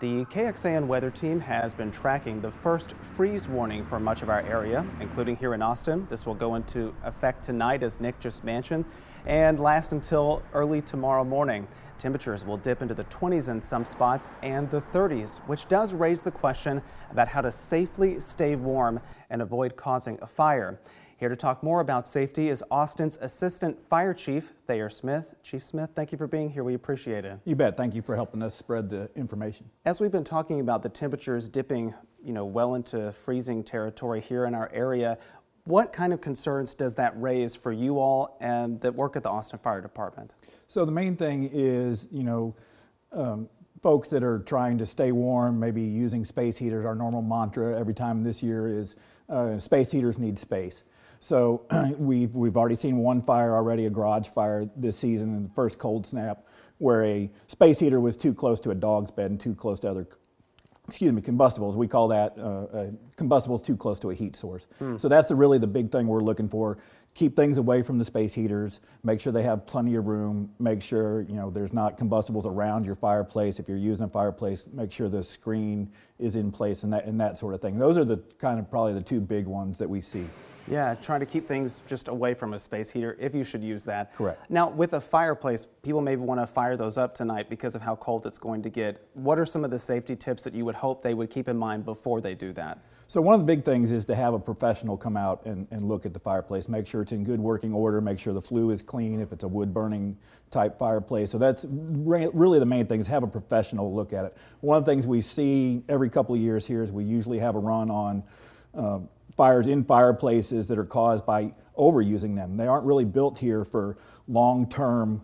The KXAN weather team has been tracking the first freeze warning for much of our area, including here in Austin. This will go into effect tonight, as Nick just mentioned, and last until early tomorrow morning. Temperatures will dip into the 20s in some spots and the 30s, which does raise the question about how to safely stay warm and avoid causing a fire. Here to talk more about safety is Austin's Assistant Fire Chief, Thayer Smith. Chief Smith, thank you for being here. We appreciate it. You bet. Thank you for helping us spread the information. As we've been talking about the temperatures dipping, well into freezing territory here in our area, what kind of concerns does that raise for you all and that work at the Austin Fire Department? So the main thing is, folks that are trying to stay warm, maybe using space heaters. Our normal mantra every time this year is space heaters need space. So we've already seen one fire already, a garage fire this season in the first cold snap, where a space heater was too close to a dog's bed and too close to other, combustibles. We call that combustibles too close to a heat source. So that's really the big thing we're looking for. Keep things away from the space heaters, make sure they have plenty of room, make sure there's not combustibles around your fireplace. If you're using a fireplace, make sure the screen is in place and that sort of thing. Those are the probably the two big ones that we see. Yeah, trying to keep things just away from a space heater, if you should use that. Correct. Now, with a fireplace, people maybe want to fire those up tonight because of how cold it's going to get. What are some of the safety tips that you would hope they would keep in mind before they do that? So one of the big things is to have a professional come out and look at the fireplace, make sure it's in good working order, make sure the flue is clean if it's a wood burning type fireplace. So that's really the main thing, is have a professional look at it. One of the things we see every couple of years here is we usually have a run on fires in fireplaces that are caused by overusing them. They aren't really built here for long-term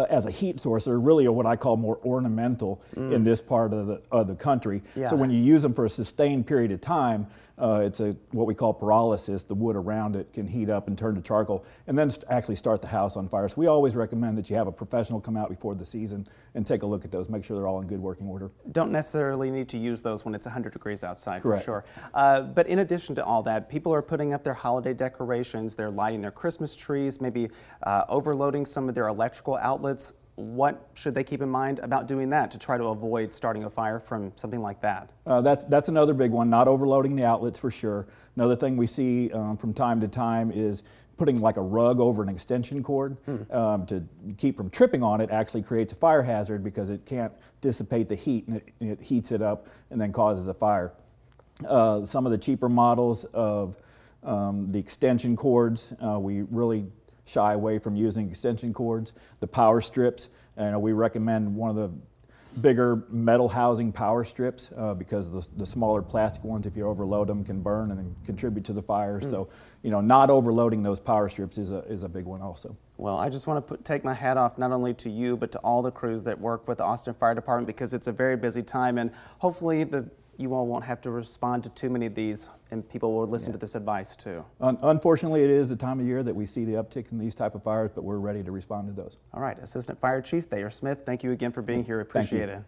as a heat source. They're really what I call more ornamental in this part of the country. Yeah. So when you use them for a sustained period of time, it's what we call pyrolysis. The wood around it can heat up and turn to charcoal and then actually start the house on fire. So we always recommend that you have a professional come out before the season and take a look at those, make sure they're all in good working order. Don't necessarily need to use those when it's 100 degrees outside. Correct. For sure. But in addition to all that, people are putting up their holiday decorations, they're lighting their Christmas trees, maybe overloading some of their electrical outlets. What should they keep in mind about doing that to try to avoid starting a fire from something like that? That's another big one, not overloading the outlets for sure. Another thing we see from time to time is putting like a rug over an extension cord to keep from tripping on it. Actually creates a fire hazard because it can't dissipate the heat and it heats it up and then causes a fire. Some of the cheaper models of the extension cords, we really shy away from using extension cords. The power strips, and we recommend one of the bigger metal housing power strips because the smaller plastic ones, if you overload them, can burn and contribute to the fire. So, not overloading those power strips is a big one also. Well, I just want to take my hat off not only to you, but to all the crews that work with the Austin Fire Department, because it's a very busy time, and hopefully you all won't have to respond to too many of these, and people will listen to this advice too. Unfortunately, it is the time of year that we see the uptick in these type of fires, but we're ready to respond to those. All right, Assistant Fire Chief Thayer Smith, thank you again for being here. Appreciate it.